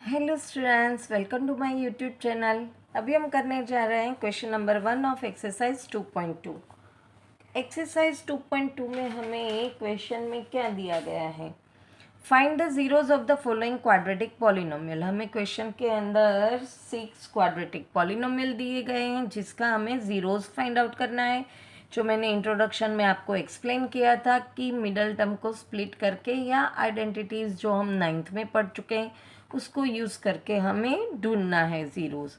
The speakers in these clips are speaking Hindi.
Hello students, welcome to my YouTube channel. अभी हम करने जा रहे हैं question number 1 of exercise 2.2। Exercise 2.2 में हमें क्वेश्चन में क्या दिया गया है, find the zeros of the following quadratic polynomial. हमें क्वेश्चन के अंदर 6 क्वाड्रेटिक पॉलिनोमियल दिए गए हैं जिसका हमें जीरोज फाइंड आउट करना है। जो मैंने इंट्रोडक्शन में आपको एक्सप्लेन किया था कि मिडल टर्म को स्प्लिट करके या आइडेंटिटीज़ जो हम 9th में पढ़ चुके हैं उसको यूज़ करके हमें ढूंढना है ज़ीरोज़।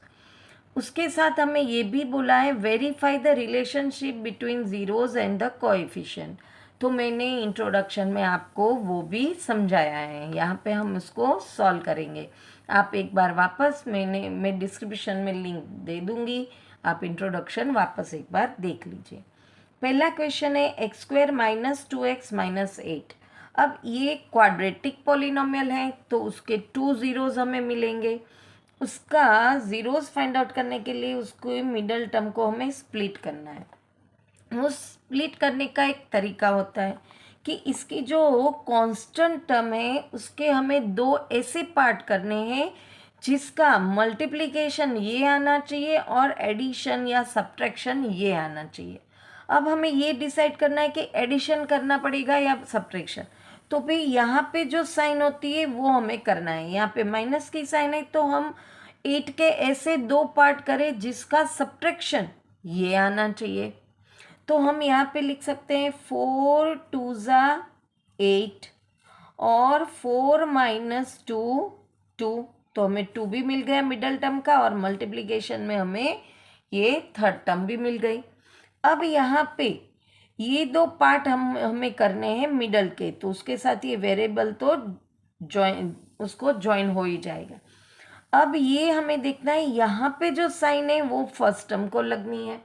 उसके साथ हमें ये भी बोला है verify the relationship between zeros and the coefficient. तो मैंने इंट्रोडक्शन में आपको वो भी समझाया है, यहाँ पे हम उसको सॉल्व करेंगे। आप एक बार वापस मैं डिस्क्रिप्शन में लिंक दे दूँगी, आप इंट्रोडक्शन वापस एक बार देख लीजिए। पहला क्वेश्चन है x² माइनस 2x माइनस 8। अब ये क्वाड्रेटिक पॉलिनोमियल है तो उसके 2 ज़ीरोज़ हमें मिलेंगे। उसका ज़ीरोज़ फाइंड आउट करने के लिए उसको मिडल टर्म को हमें स्प्लिट करना है। उस स्प्लिट करने का एक तरीका होता है कि इसकी जो कांस्टेंट टर्म है उसके हमें दो ऐसे पार्ट करने हैं जिसका मल्टीप्लिकेशन ये आना चाहिए और एडिशन या सब्ट्रैक्शन ये आना चाहिए। अब हमें ये डिसाइड करना है कि एडिशन करना पड़ेगा या सब्ट्रैक्शन। तो भाई यहाँ पे जो साइन होती है वो हमें करना है। यहाँ पे माइनस की साइन है तो हम 8 के ऐसे दो पार्ट करें जिसका सब्ट्रैक्शन ये आना चाहिए। तो हम यहाँ पे लिख सकते हैं 4 2 ज़ा 8 और 4 माइनस 2 2। तो हमें 2 भी मिल गया मिडल टर्म का और मल्टीप्लिकेशन में हमें ये थर्ड टर्म भी मिल गई। अब यहाँ पे ये दो पार्ट हमें करने हैं मिडल के, तो उसके साथ ये वेरिएबल तो उसको ज्वाइन हो ही जाएगा। अब ये हमें देखना है यहाँ पे जो साइन है वो फर्स्ट टर्म को लगनी है।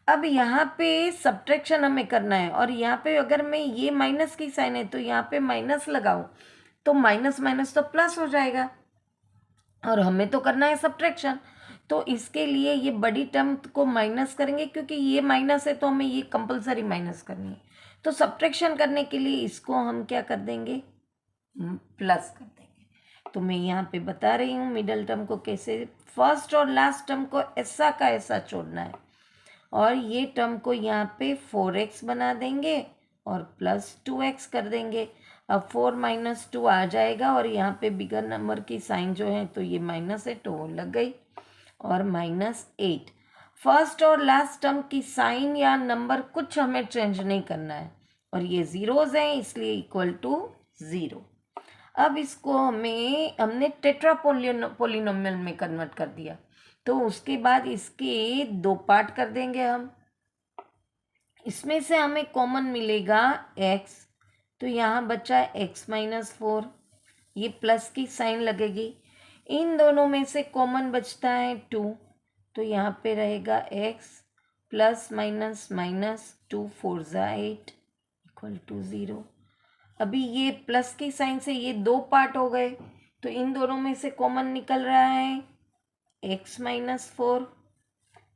अब यहाँ पे सब्ट्रैक्शन हमें करना है और यहाँ पे अगर मैं ये माइनस की साइन है तो यहाँ पे माइनस लगाऊं तो माइनस माइनस तो प्लस हो जाएगा और हमें तो करना है सब्ट्रैक्शन। तो इसके लिए ये बड़ी टर्म को माइनस करेंगे क्योंकि ये माइनस है तो हमें ये कंपलसरी माइनस करनी है। तो सब्ट्रैक्शन करने के लिए इसको हम क्या कर देंगे, प्लस कर देंगे। तो मैं यहाँ पे बता रही हूँ मिडल टर्म को कैसे, फर्स्ट और लास्ट टर्म को ऐसा का ऐसा छोड़ना है और ये टर्म को यहाँ पे 4x बना देंगे और प्लस 2x कर देंगे। अब 4 माइनस 2 आ जाएगा और यहाँ पे बिगर नंबर की साइन जो है तो ये माइनस है तो वो लग गई और माइनस 8। फर्स्ट और लास्ट टर्म की साइन या नंबर कुछ हमें चेंज नहीं करना है और ये ज़ीरोज़ हैं इसलिए इक्वल टू 0। अब इसको हमने टेट्रा पोलिनोमियल में कन्वर्ट कर दिया। तो उसके बाद इसके दो पार्ट कर देंगे हम। इसमें से हमें कॉमन मिलेगा x, तो यहाँ बचा x माइनस 4, ये प्लस की साइन लगेगी। इन दोनों में से कॉमन बचता है 2, तो यहाँ पे रहेगा x प्लस माइनस माइनस 2 4 ज़ा 8 इक्वल टू 0। अभी ये प्लस की साइन से ये दो पार्ट हो गए तो इन दोनों में से कॉमन निकल रहा है x माइनस 4,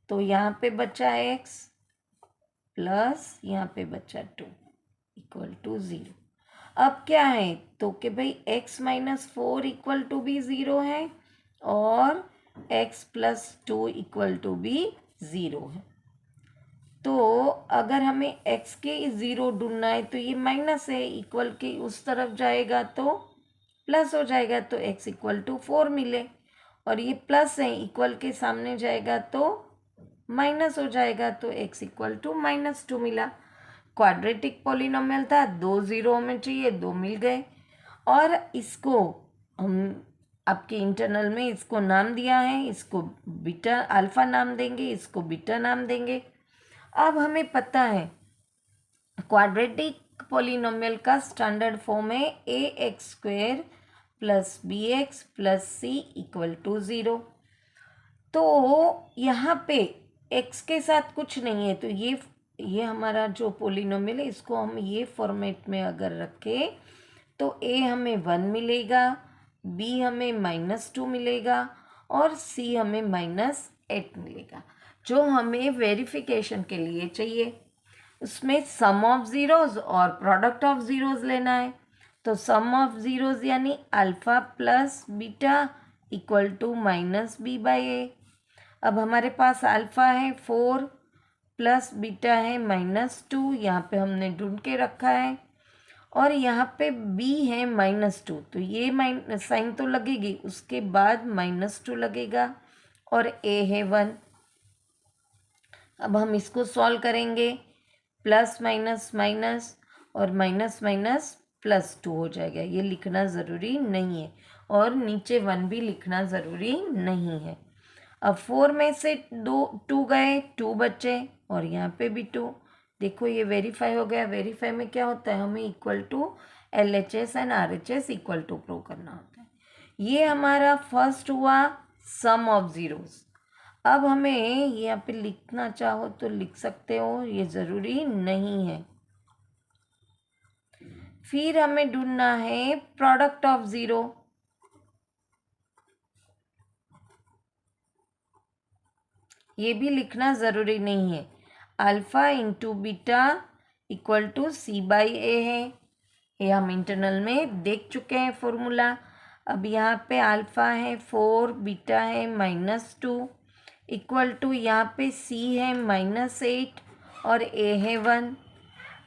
तो यहाँ पे बचा x प्लस यहाँ पे बचा 2 इक्वल टू 0। अब क्या है तो कि भाई x माइनस 4 इक्वल टू भी 0 है और x प्लस 2 इक्वल टू भी 0 है। तो अगर हमें x के 0 ढूंढना है तो ये माइनस है, इक्वल के उस तरफ जाएगा तो प्लस हो जाएगा तो x इक्वल टू 4 मिले, और ये प्लस है इक्वल के सामने जाएगा तो माइनस हो जाएगा तो x इक्वल टू माइनस 2 मिला। क्वाड्रेटिक पॉलिनोमियल था, दो ज़ीरो हमें चाहिए, दो मिल गए। और इसको हम आपके इंटरनल में इसको नाम दिया है, इसको बीटा अल्फ़ा नाम देंगे, इसको बीटा नाम देंगे। अब हमें पता है क्वाड्रेटिक पॉलिनोमियल का स्टैंडर्ड फॉर्म है ax² plus bx plus c equal to 0। तो यहाँ पे x के साथ कुछ नहीं है तो ये हमारा जो पॉलिनोमियल है इसको हम ये फॉर्मेट में अगर रखें तो a हमें 1 मिलेगा, b हमें -2 मिलेगा और c हमें -8 मिलेगा, जो हमें वेरिफिकेशन के लिए चाहिए। उसमें सम ऑफ ज़ीरोज़ और प्रोडक्ट ऑफ ज़ीरोज़ लेना है। तो सम ऑफ ज़ीरोज़ यानी alpha plus beta equal to minus B by A. अब हमारे पास अल्फ़ा है 4 प्लस बीटा है -2, यहाँ पे हमने ढूंढ के रखा है, और यहाँ पे b है -2, तो ये माइनस साइन तो लगेगी, उसके बाद -2 लगेगा, और a है 1। अब हम इसको सॉल्व करेंगे, प्लस माइनस माइनस और माइनस माइनस +2 हो जाएगा। ये लिखना ज़रूरी नहीं है, और नीचे 1 भी लिखना ज़रूरी नहीं है। अब 4 में से 2 गए, 2 बचे, और यहाँ पे भी 2। देखो ये वेरीफाई हो गया। वेरीफाई में क्या होता है, हमें equal to LHS and RHS equal to prove करना होता है। ये हमारा फर्स्ट हुआ सम ऑफ ज़ीरोज़। अब हमें यहाँ पे लिखना चाहो तो लिख सकते हो, ये ज़रूरी नहीं है। फिर हमें ढूंढना है प्रोडक्ट ऑफ ज़ीरो। ये भी लिखना ज़रूरी नहीं है। Alpha into beta equal to C by A है, ये हम इंटरनल में देख चुके हैं फॉर्मूला। अब यहाँ पे अल्फ़ा है 4, बीटा है -2, इक्वल टू यहाँ पे C है -8 और A है 1।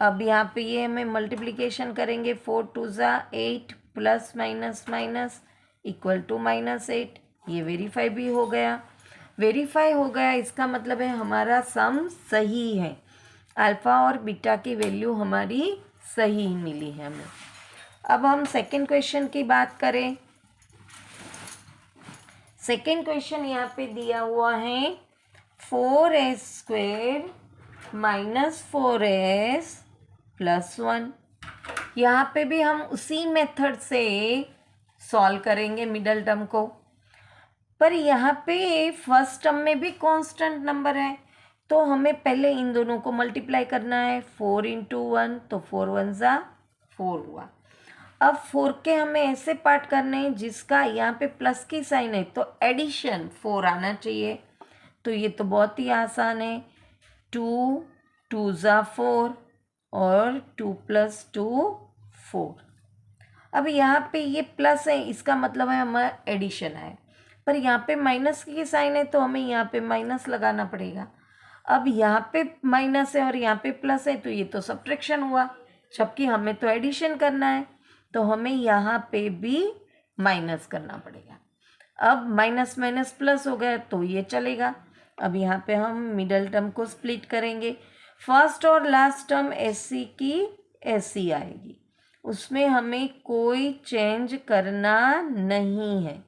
अब यहाँ पे ये हमें मल्टीप्लिकेशन करेंगे, 4 2 ज़ा 8 plus minus minus equal to -8। ये वेरीफाई भी हो गया। वेरीफाई हो गया इसका मतलब है हमारा सम सही है, अल्फ़ा और बीटा की वैल्यू हमारी सही मिली है हमें। अब हम सेकंड क्वेश्चन की बात करें। सेकंड क्वेश्चन यहाँ पे दिया हुआ है 4s² -4s + 1। यहाँ पे भी हम उसी मेथड से सॉल्व करेंगे मिडल टर्म को, पर यहाँ पे फर्स्ट टर्म में भी कांस्टेंट नंबर है, तो हमें पहले इन दोनों को मल्टीप्लाई करना है। 4 × 1 तो 4 1 ज़ा 4 हुआ। अब 4 के हमें ऐसे पार्ट करने हैं जिसका यहाँ पे प्लस की साइन है, तो एडिशन 4 आना चाहिए। तो ये तो बहुत ही आसान है, 2 2 ज़ा 4 और 2 + 2 4। अब यहाँ पे ये प्लस है, इसका मतलब है हमारा एडिशन है, पर यहाँ पे माइनस की साइन है तो हमें यहाँ पे माइनस लगाना पड़ेगा। अब यहाँ पे माइनस है और यहाँ पे प्लस है, तो ये तो सब्ट्रैक्शन हुआ, जबकि हमें तो एडिशन करना है, तो हमें यहाँ पे भी माइनस करना पड़ेगा। अब माइनस माइनस प्लस हो गया तो ये चलेगा। अब यहाँ पे हम मिडल टर्म को स्प्लिट करेंगे। फर्स्ट और लास्ट टर्म ऐसी की ऐसी आएगी, उसमें हमें कोई चेंज करना नहीं है।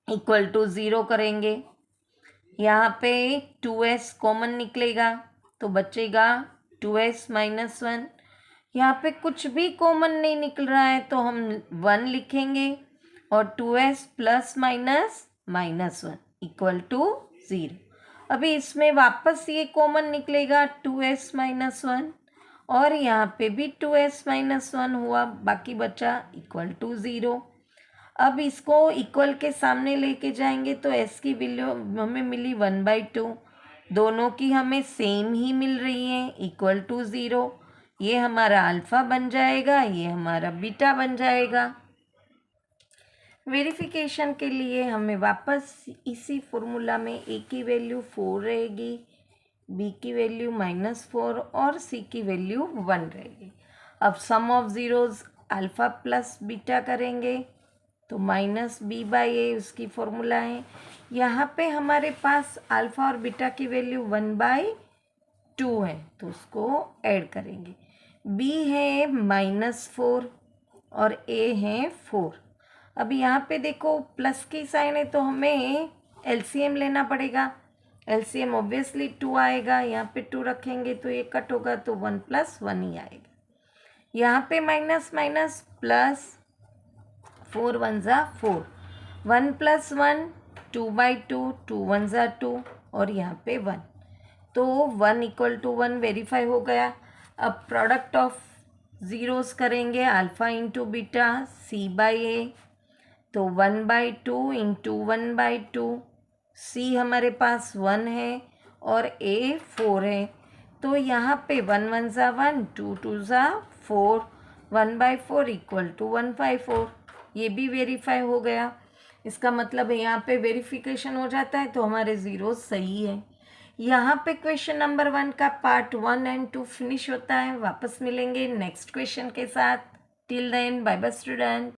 इक्वल टू 0 करेंगे, यहाँ पे 2s कॉमन निकलेगा तो बचेगा 2s - 1। यहाँ पे कुछ भी कॉमन नहीं निकल रहा है तो हम 1 लिखेंगे, और 2s + -1 इक्वल टू 0। अभी इसमें वापस ये कॉमन निकलेगा 2s - 1, और यहाँ पे भी 2s - 1 हुआ, बाकी बचा इक्वल टू 0। अब इसको इक्वल के सामने लेके जाएंगे तो s की वैल्यू हमें मिली 1/2, दोनों की हमें सेम ही मिल रही है, इक्वल टू 0। ये हमारा अल्फ़ा बन जाएगा, ये हमारा बीटा बन जाएगा। वेरिफिकेशन के लिए हमें वापस इसी फॉर्मूला में a की वैल्यू 4 रहेगी, b की वैल्यू -4 और c की वैल्यू 1 रहेगी। अब sum of zeros alpha plus beta करेंगे तो -b/a उसकी फॉर्मूला है। यहाँ पे हमारे पास अल्फ़ा और बीटा की वैल्यू 1/2 है, तो उसको ऐड करेंगे। b है -4 और a है 4। अब यहाँ पे देखो प्लस की साइन है तो हमें LCM लेना पड़ेगा। LCM ऑब्वियसली 2 आएगा, यहाँ पे 2 रखेंगे तो ये कट होगा तो 1 + 1 ही आएगा। यहाँ पे माइनस माइनस प्लस, 4 1 ज़ा 4, 1 + 1 2/2, 2 1 ज़ा 2 और यहाँ पे 1, तो 1 = 1 वेरीफाई हो गया। अब प्रोडक्ट ऑफ ज़ीरोज़ करेंगे, अल्फ़ा इंटू बीटा C/A, तो 1/2 × 1/2, C हमारे पास 1 है और A 4 है, तो यहाँ पे 1 1 ज़ा 1, 2 2 ज़ा 4, 1/4 = 1/4। ये भी वेरीफाई हो गया। इसका मतलब है यहाँ पे वेरिफिकेशन हो जाता है तो हमारे ज़ीरो सही है। यहाँ पे क्वेश्चन नंबर 1 का पार्ट 1 एंड 2 फिनिश होता है। वापस मिलेंगे नेक्स्ट क्वेश्चन के साथ। Till then bye bye student.